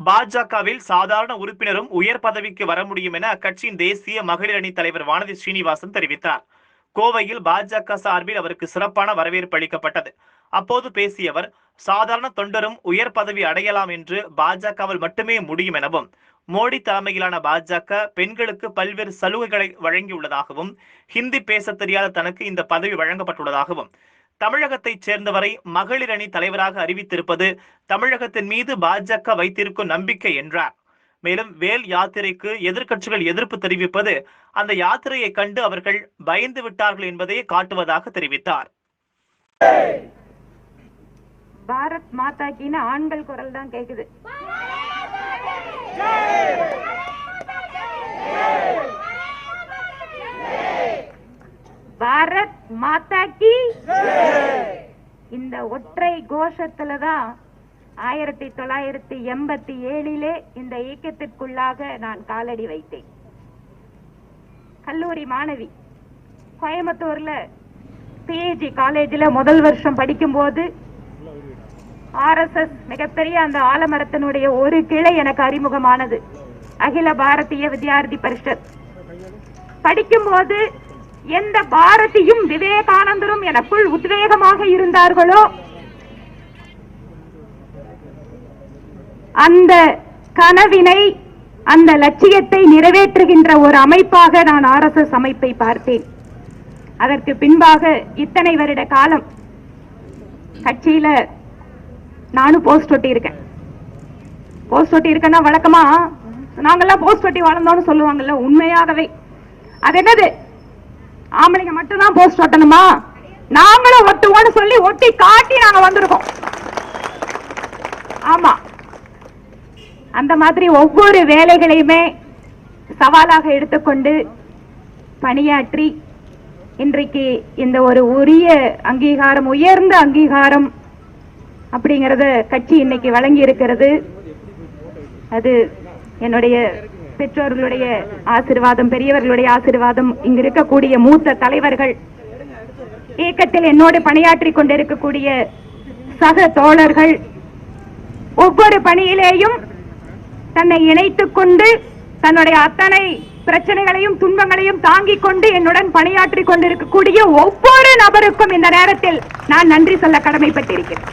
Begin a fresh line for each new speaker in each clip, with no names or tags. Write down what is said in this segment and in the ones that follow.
பாஜகவில் சாதாரண உறுப்பினரும் உயர் பதவிக்கு வர முடியும் என அக்கட்சியின் தேசிய மகளிர் அணி தலைவர் வானதி ஸ்ரீனிவாசன் தெரிவித்தார். கோவையில் பாஜக சார்பில் அவருக்கு சிறப்பான வரவேற்பு அளிக்கப்பட்டது. அப்போது பேசிய அவர், சாதாரண தொண்டரும் உயர் பதவி அடையலாம் என்று பாஜகவில் மட்டுமே முடியும் எனவும், மோடி தலைமையிலான பாஜக பெண்களுக்கு பல்வேறு சலுகைகளை வழங்கியுள்ளதாகவும், ஹிந்தி பேச தெரியாத தனக்கு இந்த பதவி வழங்கப்பட்டுள்ளதாகவும், தமிழகத்தைச் சேர்ந்தவரை மகளிர் அணி தலைவராக அறிவித்திருப்பது தமிழகத்தின் மீது பாஜக வைத்திருக்கும் நம்பிக்கை என்றார். மேலும் வேல் யாத்திரைக்கு எதிர்க்கட்சிகள் எதிர்ப்பு தெரிவிப்பது அந்த யாத்திரையை கண்டு அவர்கள் பயந்து விட்டார்கள் என்பதையே காட்டுவதாக தெரிவித்தார்.
பாரத் மாதா கீன்னு ஆண்கள் குரல் தான் கேக்குது. பாரத் மாதா கி இந்த ஒற்றை கோஷத்துலதான் 1987 இந்த இயக்கத்திற்குள்ளாக நான் காலடி வைத்தேன். கல்லூரி மாணவி, கோயம்புத்தூர்ல பிஜி காலேஜில் முதல் வருஷம் படிக்கும் போது RSS மிகப்பெரிய அந்த ஆலமரத்தினுடைய ஒரு கிளை எனக்கு அறிமுகமானது. அகில பாரதிய வித்யார்த்தி பரிஷத் படிக்கும் போது எந்த பாரதியும் விவேகானந்தரும் எனக்குள் உத்வேகமாக இருந்தார்களோ அந்த கனவினை, அந்த லட்சியத்தை நிறைவேற்றுகின்ற ஒரு அமைப்பாக நான் RSS அமைப்பை பார்த்தேன். அதற்கு பின்பாக இத்தனை வருட காலம் கட்சியில நானும் போஸ்ட் ஒட்டி இருக்கேன். போஸ்ட் ஒட்டி இருக்கேன்னா வழக்கமா நாங்கெல்லாம் போஸ்ட் ஒட்டி வளர்ந்தோம்னு சொல்லுவாங்கல்ல, உண்மையாகவே அது என்னது, ஆம்பளைங்க மட்டும்தான் போஸ்ட் ஒட்டணுமா, நாங்களும் ஒட்டுவோம்னு சொல்லி ஒட்டி காட்டி நாங்க வந்திருக்கோம். ஆமா, அந்த மாதிரி ஒவ்வொரு வேலைகளையுமே சவாலாக எடுத்துக்கொண்டு பணியாற்றி இன்றைக்கு இந்த ஒரு உரிய அங்கீகாரம், உயர்ந்த அங்கீகாரம் அப்படிங்கறத கட்சி இன்னைக்கு வழங்கி இருக்கிறது. அது என்னுடைய பெற்றோர்களுடைய ஆசீர்வாதம், பெரியவர்களுடைய ஆசீர்வாதம், இங்க இருக்கக்கூடிய மூத்த தலைவர்கள், இயக்கத்தில் என்னோடு பணியாற்றி கொண்டிருக்கக்கூடிய சக தோழர்கள், ஒவ்வொரு பணியிலேயும் தன்னை இணைத்துக் கொண்டு தன்னுடைய அத்தனை பிரச்சனைகளையும் துன்பங்களையும் தாங்கிக் கொண்டு என்னுடன் பணியாற்றி கொண்டிருக்கக்கூடிய ஒவ்வொரு நபருக்கும் இந்த நேரத்தில் நான் நன்றி சொல்ல கடமைப்பட்டிருக்கிறேன்.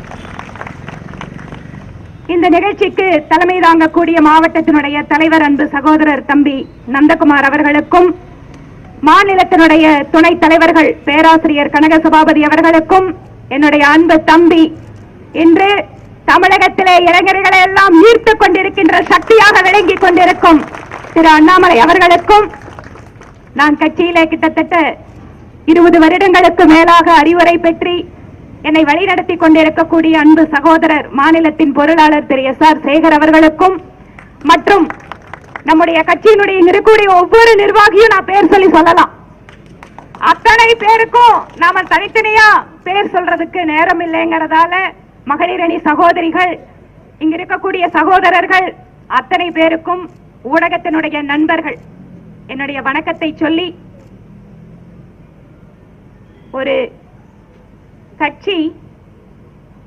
இந்த நிகழ்ச்சிக்கு தலைமை தாங்கக்கூடிய மாவட்டத்தினுடைய தலைவர், அன்பு சகோதரர் தம்பி நந்தகுமார் அவர்களுக்கும், மாநிலத்தினுடைய துணைத் தலைவர்கள் பேராசிரியர் கனக சபாபதி அவர்களுக்கும், என்னுடைய அன்பு தம்பி இன்று தமிழகத்திலே இளைஞர்களை எல்லாம் ஈர்த்துக் கொண்டிருக்கின்ற சக்தியாக விளங்கிக் கொண்டிருக்கும் திரு அண்ணாமலை அவர்களுக்கும், நான் கட்சியிலே கிட்டத்தட்ட 20 வருடங்களுக்கு மேலாக அறிவுரை பெற்று என்னை வழிநடத்தி கொண்டிருக்கக்கூடிய அன்பு சகோதரர் மாநிலத்தின் பொருளாளர் திரு SR சேகர் அவர்களுக்கும், மற்றும் நம்முடைய கட்சியினுடைய இருக்கக்கூடிய ஒவ்வொரு நிர்வாகியும் நான் பேர் சொல்லி சொல்லலாம். அத்தனை பேருக்கும் நாம தனித்தனியா பேர் சொல்றதுக்கு நேரம் இல்லைங்கிறதால மகளிர் அணி சகோதரிகள், இங்க இருக்கக்கூடிய சகோதரர்கள் அத்தனை பேருக்கும், ஊடகத்தினுடைய நண்பர்கள் என்னுடைய வணக்கத்தை சொல்லி, ஒரு கட்சி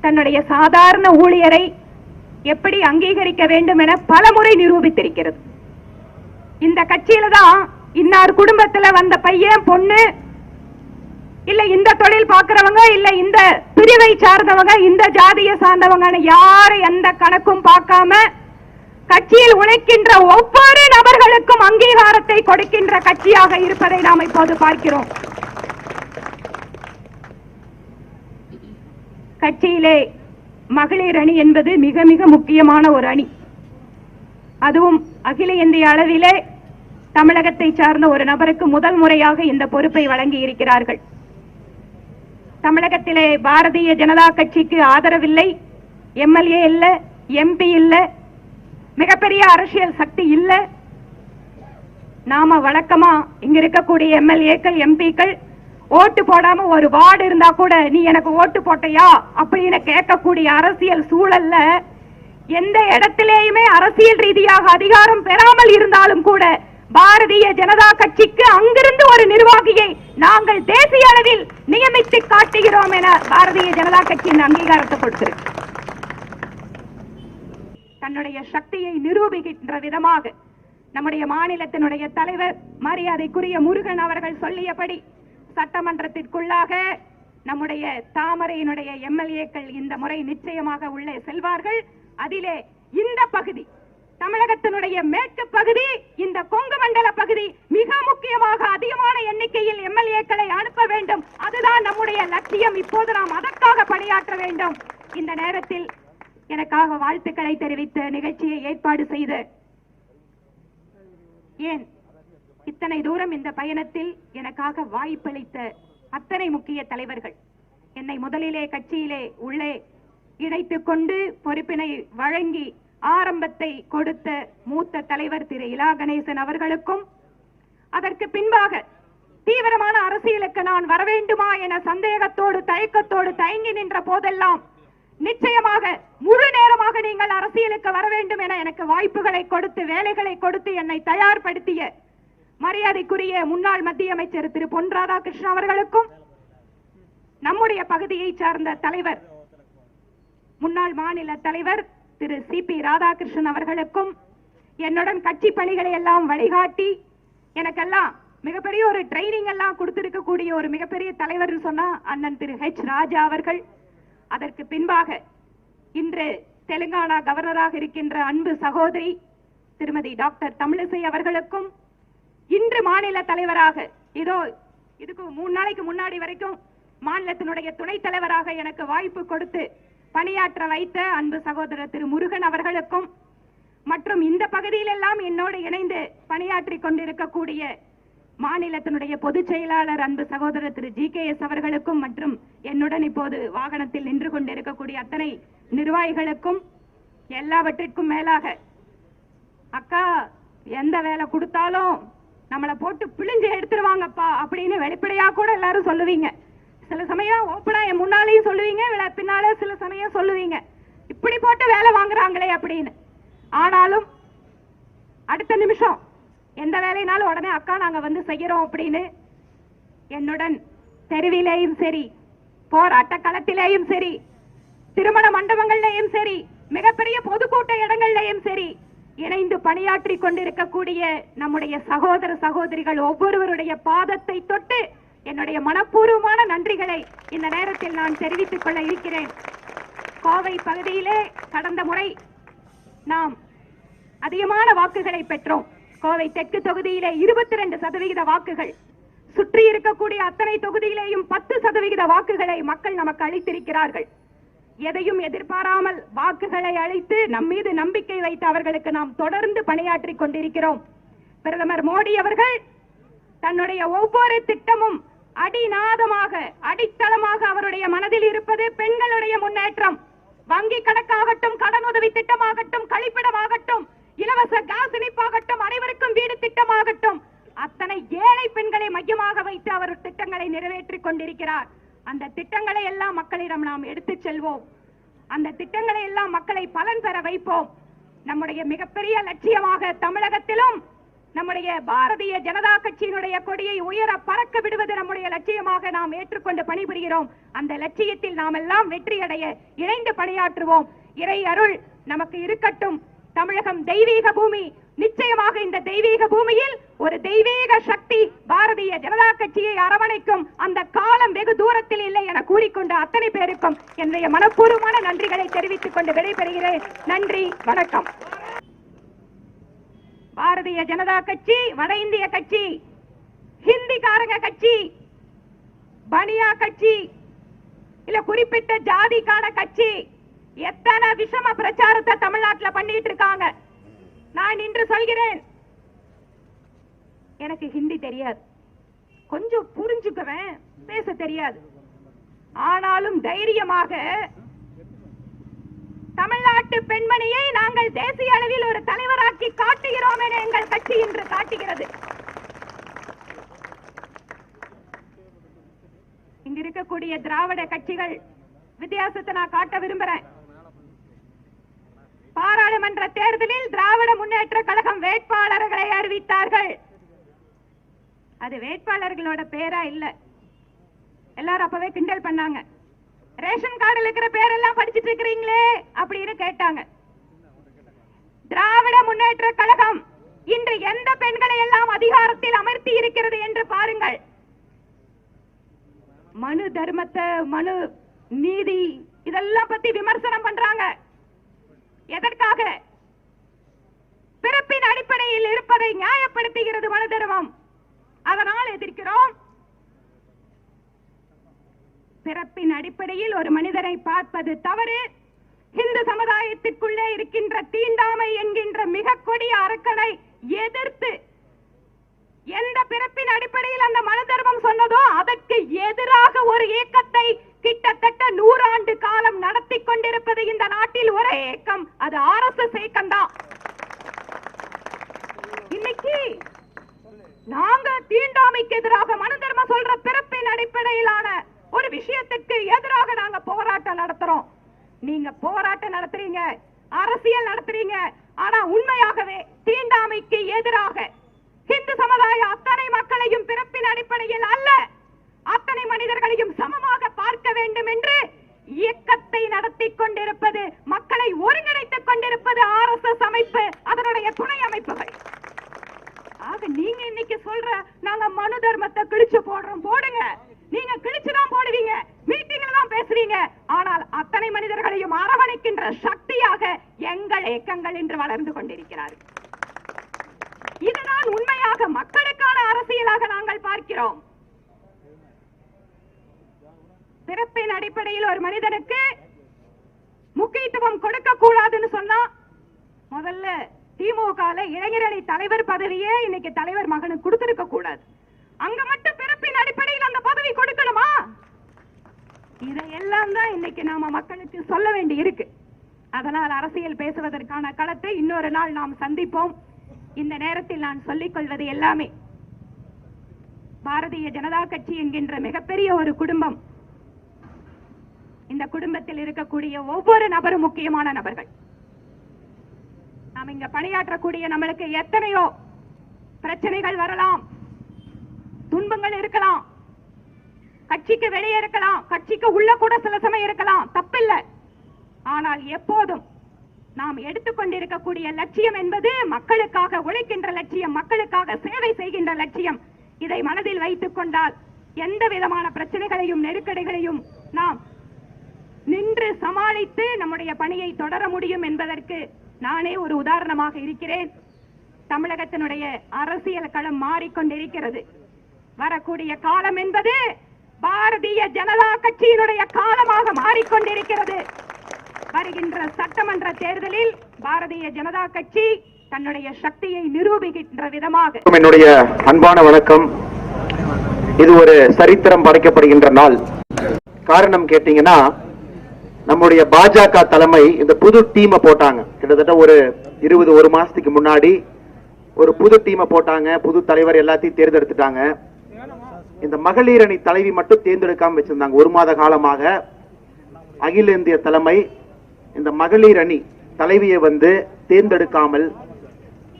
தன்னுடைய சாதாரண ஊழியரை எப்படி அங்கீகரிக்க வேண்டும் என பலமுறை நிரூபித்திருக்கிறது. இந்த கட்சியில தான் இன்னார் குடும்பத்துல வந்த பையன் பொண்ணு, இல்ல இந்த தொழில் பார்க்கிறவங்க, இல்ல இந்த பிரிவை சார்ந்தவங்க, இந்த ஜாதியை சார்ந்தவங்க, யாரை எந்த கணக்கும் பார்க்காம கட்சியில் உழைக்கின்ற ஒவ்வொரு நபர்களுக்கும் அங்கீகாரத்தை கொடுக்கின்ற கட்சியாக இருப்பதை நாம் இப்போது பார்க்கிறோம். கட்சியிலே மகளிர் அணி என்பது மிக மிக முக்கியமான ஒரு அணி. அதுவும் அகில இந்திய அளவிலே தமிழகத்தை சார்ந்த ஒரு நபருக்கு முதல் முறையாக இந்த பொறுப்பை வழங்கி இருக்கிறார்கள். தமிழகத்திலே பாரதிய ஜனதா கட்சிக்கு ஆதரவில்லை, MLA இல்ல, MP இல்ல, மிகப்பெரிய அரசியல் சக்தி இல்ல. நாம வழக்கமா இங்க இருக்கக்கூடிய MLAக்கள், MPக்கள் ஓட்டு போடாம ஒரு வார்டு இருந்தா கூட நீ எனக்கு ஓட்டு போட்டையா அப்படின்னு கேட்கக்கூடிய அரசியல் சூழல்ல எந்த இடத்திலேயுமே அரசியல் ரீதியாக அதிகாரம் பெறாமல் இருந்தாலும் கூட பாரதிய ஜனதா கட்சிக்கு அங்கிருந்து ஒரு நிர்வாகியை நாங்கள் தேசிய அளவில் நியமித்து காட்டுகிறோம் என பாரதிய ஜனதா கட்சியின் அங்கீகாரத்தை கொடுத்திருக்கு. தன்னுடைய சக்தியை நிரூபிக்கின்ற விதமாக நம்முடைய மாநிலத்தினுடைய தலைவர் மரியாதைக்குரிய முருகன் அவர்கள் சொல்லியபடி சட்டமன்றத்திற்குள்ளாக நம்முடைய தாமரையினுடைய எம்எல்ஏக்கள் இந்த முறை நிச்சயமாக உள்ளே செல்வார்கள். அதிலே இந்த பகுதி தமிழகத்தினுடைய மேற்கு பகுதி, இந்த கொங்கு மண்டல பகுதி மிக முக்கியமாக அதிகமான எண்ணிக்கையில் எம்எல்ஏக்களை அனுப்ப வேண்டும். அதுதான் நம்முடைய லட்சியம். இப்போது நாம் அதற்காக பணியாற்ற வேண்டும். இந்த நேரத்தில் எனக்காக வாழ்த்துக்களை தெரிவித்து நிகழ்ச்சியை ஏற்பாடு செய்து ஏன் இத்தனை தூரம் இந்த பயணத்தில் எனக்காக வாய்ப்பளித்த அத்தனை முக்கிய தலைவர்கள், என்னை முதலிலே கட்சியிலே உள்ளே இணைத்துக் கொண்டு பொறுப்பினை வழங்கி ஆரம்பத்தை கொடுத்த மூத்த தலைவர் திரு இலா கணேசன் அவர்களுக்கும், அதற்கு பின்பாக தீவிரமான அரசியலுக்கு நான் வர வேண்டுமா என சந்தேகத்தோடு தயக்கத்தோடு தயங்கி நின்ற போதெல்லாம் நிச்சயமாக முழு நேரமாக நீங்கள் அரசியலுக்கு வர வேண்டும் என எனக்கு வாய்ப்புகளை கொடுத்து வேலைகளை கொடுத்து என்னை தயார்படுத்திய மரியாதைக்குரிய முன்னாள் மத்திய அமைச்சர் திரு பொன் ராதாகிருஷ்ணன் அவர்களுக்கும், நம்முடைய பகுதியை சார்ந்த தலைவர் முன்னாள் மாநில தலைவர் திரு சி.பி. ராதாகிருஷ்ணன் அவர்களுக்கும், என்னுடன் கட்சி பணிகளை எல்லாம் வழிகாட்டி எனக்கெல்லாம் மிகப்பெரிய ஒரு ட்ரைனிங் எல்லாம் கொடுத்திருக்கக்கூடிய ஒரு மிகப்பெரிய தலைவர் சொன்னா அண்ணன் திரு ஹெச் ராஜா அவர்கள். அதற்கு பின்பாக இன்று தெலுங்கானா கவர்னராக இருக்கின்ற அன்பு சகோதரி திருமதி டாக்டர் தமிழிசை அவர்களுக்கும், இன்று மாநில தலைவராக இதோ இதுக்கு 3 நாளைக்கு முன்னாடி வரைக்கும் மாநிலத்தினுடைய துணைத் தலைவராக எனக்கு வாய்ப்பு கொடுத்து பணியாற்ற வைத்த அன்பு சகோதரர் திரு முருகன் அவர்களுக்கும், மற்றும் இந்த பகுதியிலெல்லாம் என்னோடு இணைந்து பணியாற்றி கொண்டிருக்கக்கூடிய மாநிலத்தினுடைய பொதுச் செயலாளர் அன்பு சகோதரர் திரு ஜி.கே.எஸ். அவர்களுக்கும், மற்றும் என்னுடன் இப்போது வாகனத்தில் நின்று கொண்டிருக்கக்கூடிய அத்தனை நிர்வாகிகளுக்கும், எல்லாவற்றிற்கும் மேலாக அக்கா எந்த வேலை கொடுத்தாலும் நம்மளை போட்டு பிழிஞ்சு எடுத்துருவாங்கப்பா அப்படின்னு வெளிப்படையா கூட எல்லாரும் சொல்லுவீங்க. சில சமயம் ஓப்பனா என் முன்னாலேயும் சொல்லுவீங்க, பின்னாலே சில சமயம் சொல்லுவீங்க இப்படி போட்டு வேலை வாங்குறாங்களே அப்படின்னு. ஆனாலும் அடுத்த நிமிஷம் எந்த வேலைனாலும் உடனே அக்கா நாங்க வந்து செய்யறோம் அப்படின்னு என்னுடன் தெருவிலேயும் சரி, போராட்ட களத்திலேயும் சரி, திருமண மண்டபங்கள்லயும் சரி, மிகப்பெரிய பொதுக்கூட்ட இடங்கள்லயும் சரி இணைந்து பணியாற்றி கொண்டிருக்கக்கூடிய நம்முடைய சகோதர சகோதரிகள் ஒவ்வொருவருடைய பாதத்தை தொட்டு என்னுடைய மனப்பூர்வமான நன்றிகளை இந்த நேரத்தில் நான் தெரிவித்துக் கொள்ள இருக்கிறேன். கோவை பகுதியிலே கடந்த முறை நாம் அதிகமான வாக்குகளை பெற்றோம். கோவை தெற்கு தொகுதியிலே 22% வாக்குகள், சுற்றி இருக்கக்கூடிய அத்தனை தொகுதியிலேயும் 10% வாக்குகளை மக்கள் நமக்கு அளித்திருக்கிறார்கள். எதையும் எதிர்பாராமல் வாக்குகளை அளித்து நம் மீது நம்பிக்கை வைத்து அவர்களுக்கு நாம் தொடர்ந்து பணியாற்றி கொண்டிருக்கிறோம். பிரதமர் மோடி அவர்கள் தன்னுடைய ஒவ்வொரு திட்டமும் அடிநாதமாக அடித்தளமாக அவருடைய மனதில் இருப்பது பெண்களுடைய முன்னேற்றம். வங்கி கணக்காகட்டும், கடனுதவி திட்டமாகட்டும், கழிப்பிடமாகட்டும், இலவச கேஸ் இணைப்பாகட்டும், அனைவருக்கும் வீடு திட்டமாகட்டும், அத்தனை ஏழை பெண்களை மையமாக வைத்து அவர் திட்டங்களை நிறைவேற்றிக் கொண்டிருக்கிறார். அந்த திட்டங்களை எல்லாம் மக்களிடம் நாம் எடுத்துச் செல்வோம். அந்த திட்டங்களை எல்லாம் மக்களை பலன் பெற வைப்போம். நம்முடைய மிகப்பெரிய லட்சியமாக தமிழகத்திலும் நம்முடைய பாரதிய ஜனதா கட்சியினுடைய கொடியை உயர பறக்க விடுவது நம்முடைய லட்சியமாக நாம் ஏற்றுக்கொண்டு பணிபுரிகிறோம். அந்த லட்சியத்தில் நாம் எல்லாம் வெற்றியடைய இணைந்து பணியாற்றுவோம். இறை அருள் நமக்கு இருக்கட்டும். தமிழகம் தெய்வீக பூமி. நிச்சயமாக இந்த தெய்வீக பூமியில் ஒரு தெய்வீக சக்தி பாரதிய ஜனதா கட்சியை அரவணைக்கும். அந்த காலம் வெகு தூரத்தில் இல்லை என கூறிக்கொண்டு அத்தனை பேருக்கும் என்னுடைய மனப்பூர்வமான நன்றிகளை தெரிவித்துக் கொண்டு விடைபெறுகிறேன். நன்றி, வணக்கம். பாரதிய ஜனதா கட்சி வட இந்திய கட்சி, ஹிந்திக்காரங்க கட்சி, பனியா கட்சி, இல்ல குறிப்பிட்ட ஜாதிக்கான கட்சி, எத்தனை விஷம பிரச்சாரத்தை தமிழ்நாட்டில் பண்ணிட்டு இருக்காங்க. நான் இன்று சொல்கிறேன், எனக்கு ஹிந்தி தெரியாது, கொஞ்சம் புரிஞ்சுக்குவேன், பேச தெரியாது. ஆனாலும் தைரியமாக தமிழ்நாட்டு பெண்மணியை நாங்கள் தேசிய அளவில் ஒரு தலைவராக்கி காட்டுகிறோம் என எங்கள் கட்சி இன்று காட்டுகிறது. இங்க இருக்கக்கூடிய திராவிட கட்சிகள் வித்தியாசத்தை நான் காட்ட விரும்புறேன். பாராளுமன்ற தேர்தலில் திராவிட முன்னேற்ற கழகம் வேட்பாளர்களை அறிவித்தார்கள். அது வேட்பாளர்களோட பேரா இல்ல. எல்லாரும் அப்பவே கிண்டல் பண்ணாங்க. ரேஷன் கார்டில் இருக்கிற பேரெல்லாம் படிச்சிட்டு இருக்கிறீங்களே அப்படின்னு கேட்டாங்க. முன்னேற்ற கழகம் இன்று எந்த பெண்களை எல்லாம் அதிகாரத்தில் அமர்த்தி இருக்கிறது என்று பாருங்கள். மனு தர்மத்தை, மனு நீதி இதெல்லாம் பத்தி விமர்சனம் பண்றாங்க. எதற்காக? பிறப்பின் அடிப்படையில் இருப்பதை நியாயப்படுத்துகிறது மனு தர்மம். அதனால் எதிர்க்கிறோம். பிறப்பின் அடிப்படையில் ஒரு மனிதனை பார்ப்பது தவறு. இந்து சமுதாயத்திற்குள்ளே இருக்கின்ற தீண்டாமை என்கின்ற மிக கொடிய அரக்கனை எதிர்த்து எந்த பிறப்பின் அடிப்படையில் அந்த மனு தர்மம் சொன்னதோ அதற்கு எதிராக ஒரு இயக்கத்தை கிட்டத்தட்ட 100 ஆண்டு காலம் நடத்தி கொண்டிருப்பது இந்த நாட்டில் ஒரே இயக்கம், அது RSS இயக்கம் தான். இன்னைக்கு நாங்க தீண்டாமைக்கு எதிராக மனு தர்மம் சொல்ற பிறப்பின் அடிப்படையிலான ஒரு விஷயத்துக்கு எதிராக நாங்க போராட்டம் நடத்துறோம். நீங்க போராட்டம் நடத்துறீங்க, அரசியல் நடத்துறீங்க, ஆனா உண்மையாகவே தீண்டாமைக்கு எதிராக இந்து சமுதாய அத்தனை மக்களையும் பிறப்பின் அடிப்படையில் அல்ல, அத்தனை மனிதர்களையும் சமமாக பார்க்க வேண்டும் என்று இயக்கத்தை நடத்தி கொண்டிருப்பது, மக்களை ஒருங்கிணைத்துக் கொண்டிருப்பது RSS அமைப்பு, அதனுடைய துணை அமைப்புகள். ஆக நீங்க இன்னைக்கு சொல்ற நாங்க மனு தர்மத்தை கிழிச்சு போடுறோம், போடுங்க. நீங்க கிழிச்சுதான் போடுவீங்க, மீட்டிங்ல தான் பேசுறீங்க. ஆனால் அத்தனை மனிதர்களையும் அரவணைக்கின்ற சக்தியாக எங்கள் இயக்கங்கள் இன்று வளர்ந்து கொண்டிருக்கிறார்கள். இதுதான் உண்மையாக மக்களுக்கான அரசியலாக நாங்கள் பார்க்கிறோம். பிறப்பின் அடிப்படையில் ஒரு மனிதனுக்கு முக்கியத்துவம் கொடுக்க கூடாதுன்னு சொன்னா, முதல்ல திமுக இளைஞரணி தலைவர் பதவியே இன்னைக்கு தலைவர் மகனுக்கு கொடுத்திருக்க கூடாது. அங்க மட்டும் பிறப்பின் அடிப்படையில் அந்த பதவி கொடுக்கணுமா? இதையெல்லாம் தான் இன்னைக்கு நாம மக்களுக்கு சொல்ல வேண்டி இருக்கு. அதனால் அரசியல் பேசுவதற்கான களத்தை இன்னொரு நாள் நாம் சந்திப்போம். இந்த நேரத்தில் நான் சொல்லிக் கொள்வது எல்லாமே, பாரதிய ஜனதா கட்சி என்கின்ற மிகப்பெரிய ஒரு குடும்பம். இந்த குடும்பத்தில் இருக்கக்கூடிய ஒவ்வொரு நபரும் முக்கியமான நபர்கள். நாம் இங்க பணியாற்றக்கூடிய நம்மளுக்கு எத்தனையோ பிரச்சனைகள் வரலாம், துன்பங்கள் இருக்கலாம், கட்சிக்கு வெளியே இருக்கலாம், கட்சிக்கு உள்ள கூட சில சமயம் இருக்கலாம், தப்பில்லை. ஆனால் எப்போதும் நாம் எடுத்துக்கொண்டிருக்கக்கூடிய லட்சியம் என்பது மக்களுக்காக உழைக்கின்ற லட்சியம், மக்களுக்காக சேவை செய்கின்ற லட்சியம். இதை மனதில் வைத்துக் கொண்டால் எந்த விதமான பிரச்சனைகளையும் நெருக்கடிகளையும் நாம் நின்று சமாளித்து நம்முடைய பணியை தொடர முடியும் என்பதற்கு நானே ஒரு உதாரணமாக இருக்கிறேன். தமிழகத்தினுடைய அரசியல் களம் மாறிக்கொண்டிருக்கிறது. வரக்கூடிய காலம் என்பது பாரதிய ஜனதா கட்சியினுடைய காலமாக மாறிக்கொண்டிருக்கிறது. வருகின்ற சட்டமன்ற தேர்தலில் பாரதிய ஜனதா கட்சி தன்னுடைய சக்தியை நிரூபிக்கின்ற விதமாக
என்னுடைய அன்பான வணக்கம். இது ஒரு சரித்திரம் படைக்கப்படுகின்ற நாள். காரணம் கேட்டீங்கன்னா, நம்முடைய பாஜக தலைமை இந்த புது டீமை போட்டாங்க. கிட்டத்தட்ட ஒரு 21 மாசத்துக்கு முன்னாடி ஒரு புது டீமை போட்டாங்க. புது தலைவர் எல்லாத்தையும் தேர்ந்தெடுத்துட்டாங்க. இந்த மகளிர் அணி தலைவி மட்டும் தேர்ந்தெடுக்காம வச்சிருந்தாங்க. 1 மாத காலமாக அகில இந்திய தலைமை இந்த மகளிர் அணி தலைவியை தேர்ந்தெடுக்காமல்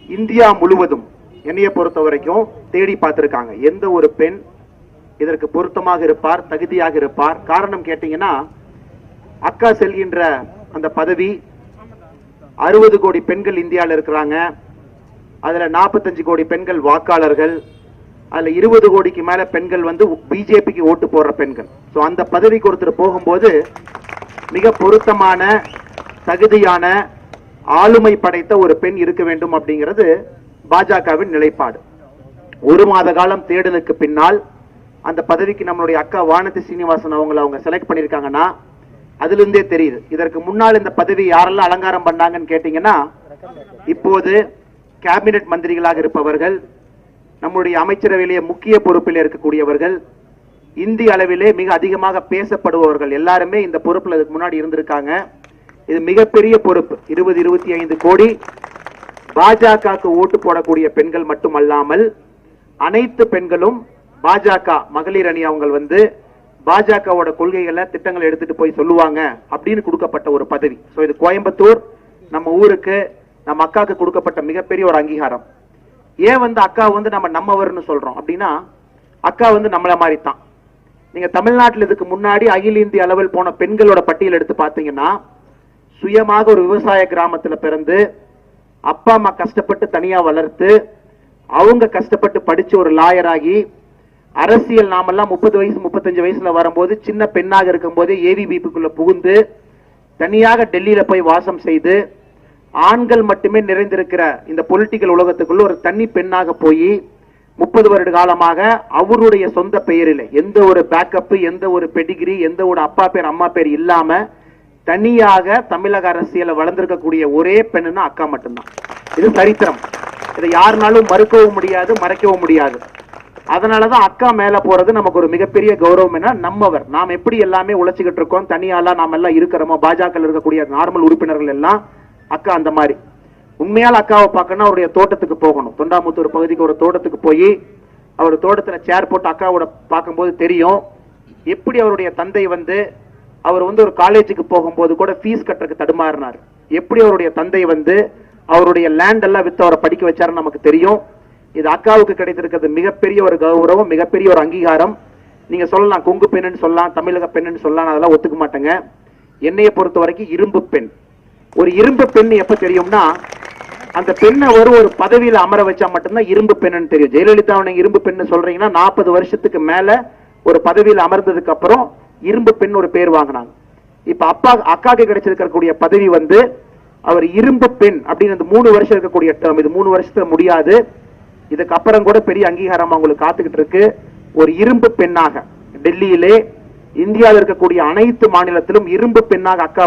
இந்தியா முழுவதும் என்னைய பொறுத்த வரைக்கும் தேடி பார்த்திருக்காங்க. எந்த ஒரு பெண் இதற்கு பொருத்தமாக இருப்பார், தகுதியாக இருப்பார். காரணம் கேட்டீங்கன்னா, அக்கா செல்கின்ற அந்த பதவி 60 கோடி பெண்கள் இந்தியாவில் இருக்கிறாங்க. அதுல 45 கோடி பெண்கள் வாக்காளர்கள், அதுல 20 கோடிக்கு மேல பெண்கள் பிஜேபிக்கு ஓட்டு போடுற பெண்கள். சோ அந்த பதவிக்கு ஒருத்தர் போகும்போது மிக பொருத்தமான தகுதியான ஆளுமை படைத்த ஒரு பெண் இருக்க வேண்டும் அப்படிங்கிறது பாஜகவின் நிலைப்பாடு. 1 மாத காலம் தேடலுக்கு பின்னால் அந்த பதவிக்கு நம்மளுடைய அக்கா வானதி சீனிவாசன் அவங்க செலக்ட் பண்ணிருக்காங்கன்னா அதுல இருந்தே தெரியுது. இதற்கு முன்னால் இந்த பதவி யாரெல்லாம் அலங்காரம் பண்ணாங்கன்னு கேட்டீங்கன்னா, இப்போது கேபினெட் மந்திரிகளாக இருப்பவர்கள், நம்முடைய அமைச்சரவையிலேயே முக்கிய பொறுப்பில் இருக்கக்கூடியவர்கள், இந்திய அளவிலே மிக அதிகமாக பேசப்படுபவர்கள் எல்லாருமே இந்த பொறுப்புல இதுக்கு முன்னாடி இருந்திருக்காங்க. இது மிகப்பெரிய பொறுப்பு. 20-25 கோடி பாஜகவுக்கு ஓட்டு போடக்கூடிய பெண்கள் மட்டுமல்லாமல் அனைத்து பெண்களும் பாஜக மகளிர் அணி அவங்க பாஜகவோட கொள்கைகளை திட்டங்களை எடுத்துட்டு போய் சொல்லுவாங்க அப்படின்னு கொடுக்கப்பட்ட ஒரு பதவி. சோ இது கோயம்புத்தூர் நம்ம ஊருக்கு நம்ம அக்காவுக்கு கொடுக்கப்பட்ட மிகப்பெரிய ஒரு அங்கீகாரம். ஏன் அக்கா நம்ம நம்மவர்னு சொல்றோம் அப்படின்னா, அக்கா நம்மள மாதிரி தான். நீங்க தமிழ்நாட்டில் இதுக்கு முன்னாடி அகில இந்திய அளவில் போன பெண்களோட பட்டியல் எடுத்து பார்த்தீங்கன்னா, சுயமாக ஒரு விவசாய கிராமத்துல பிறந்து அப்பா அம்மா கஷ்டப்பட்டு தனியா வளர்த்து அவங்க கஷ்டப்பட்டு படிச்சு ஒரு லாயர் ஆகி அரசியல் நாமெல்லாம் 30 வயசு 35 வயசுல வரும்போது சின்ன பெண்ணாக இருக்கும் போதே ஏவிபிக்குள்ள புகுந்து தனியாக டெல்லியில போய் வாசம் செய்து ஆண்கள் மட்டுமே நிறைந்திருக்கிற இந்த பொலிட்டிக்கல் உலகத்துக்குள்ள ஒரு தனி பெண்ணாக போய் 30 வருட காலமாக அவருடைய சொந்த பெயரில் எந்த ஒரு பேக்கப், எந்த ஒரு பெடிகிரி, எந்த ஒரு அப்பா பேர் அம்மா பேர் இல்லாம தனியாக தமிழக அரசியல வளர்ந்திருக்கக்கூடிய ஒரே பெண்ணுன்னா அக்கா மட்டும்தான். இது சரித்திரம். இதை யாருனாலும் மறுக்கவும் முடியாது, மறைக்கவும் முடியாது. அதனாலதான் அக்கா மேல போறது நமக்கு ஒரு மிகப்பெரிய கௌரவம். என்ன நம்மவர் நாம் எப்படி எல்லாமே உழைச்சிக்கிட்டு இருக்கோம், தனியாலாம் நாம எல்லாம் இருக்கிறோமோ, பாஜக இருக்கக்கூடிய நார்மல் உறுப்பினர்கள் எல்லாம் அக்கா அந்த மாதிரி. உண்மையால அக்காவை பார்க்கணும், அவருடைய தோட்டத்துக்கு போகணும். தொண்டாமுத்தூர் பகுதிக்கு ஒரு தோட்டத்துக்கு போய் அவர் தோட்டத்துல சேர் போட்டு அக்காவோட பார்க்கும்போது தெரியும் எப்படி அவருடைய தந்தை அவர் ஒரு காலேஜுக்கு போகும்போது கூட ஃபீஸ் கட்டுறதுக்கு தடுமாறினார். எப்படி அவருடைய தந்தை அவருடைய லேண்ட் எல்லாம் வித்து அவரை படிக்க வச்சாருன்னு நமக்கு தெரியும். இது அக்காவுக்கு கிடைத்திருக்கிறது மிகப்பெரிய ஒரு கௌரவம், மிகப்பெரிய ஒரு அங்கீகாரம். நீங்க சொல்லலாம் கொங்கு பெண்ணுன்னு சொல்லலாம், தமிழக பெண்ணுன்னு சொல்லலாம், அதெல்லாம் ஒத்துக்க மாட்டேங்க. என்னைய பொறுத்த வரைக்கும் இரும்பு பெண். ஒரு இரும்பு பெண் எப்ப தெரியும்னா அந்த பெண்ணை ஒரு பதவியில அமர வச்சா மட்டும்தான் இரும்பு பெண்ணுன்னு தெரியும். ஜெயலலிதா இரும்பு பெண்ணு சொல்றீங்கன்னா 40 வருஷத்துக்கு மேல ஒரு பதவியில் அமர்ந்ததுக்கு அப்புறம் இரும்பு பெண் ஒரு பேர் வாங்கினாங்க. இப்ப அக்காக்கு கிடைச்சிருக்கக்கூடிய பதவி அவர் இரும்பு பெண் அப்படின்னு இந்த 3 வருஷம் இருக்கக்கூடிய டேர்ம், இது 3 வருஷத்துல முடியாது. இதுக்கு அப்புறம் கூட பெரிய அங்கீகாரம் அவங்களுக்கு காத்துக்கிட்டு இருக்கு. ஒரு இரும்பு பெண்ணாக டெல்லியிலே இந்தியாவில் இருக்கக்கூடிய அனைத்து மாநிலத்திலும் இரும்பு பெண்ணாக அக்கா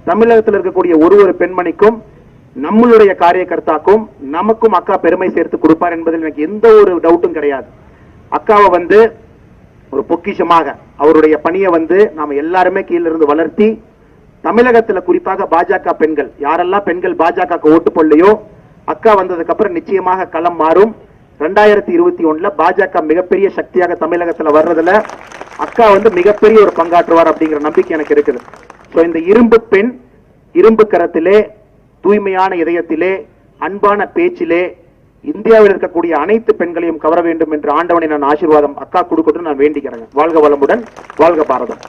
தமிழகத்தில் இருக்கக்கூடிய ஒரு பெண்மணிக்கும் நம்மளுடைய காரியகர்த்தாக்கும் நமக்கும் அக்கா பெருமை சேர்த்து கொடுப்பார் என்பதில் எனக்கு எந்த ஒரு டவுட்டும் கிடையாது. அக்காவை ஒரு பொக்கிஷமாக அவருடைய பணியை நாம எல்லாருமே கீழ இருந்து வளர்த்தி தமிழகத்துல குறிப்பாக பாஜக பெண்கள் யாரெல்லாம் பெண்கள் பாஜக ஓட்டு போடலையோ அக்கா வந்ததுக்கு அப்புறம் நிச்சயமாக களம் மாறும். 2021 பாஜக மிகப்பெரிய சக்தியாக தமிழகத்துல வர்றதுல அக்கா மிகப்பெரிய ஒரு பங்காற்றுவார் அப்படிங்கிற நம்பிக்கை எனக்கு இருக்குது. சோ இந்த இரும்பு பெண் இரும்பு கரத்திலே, தூய்மையான இதயத்திலே, அன்பான பேச்சிலே இந்தியாவில் இருக்கக்கூடிய அனைத்து பெண்களையும் கவர வேண்டும் என்று ஆண்டவனை நான் ஆசீர்வாதம் அக்கா கொடுக்கட்டும் நான் வேண்டிக்கிறேன். வாழ்க வளமுடன், வாழ்க பாரதம்.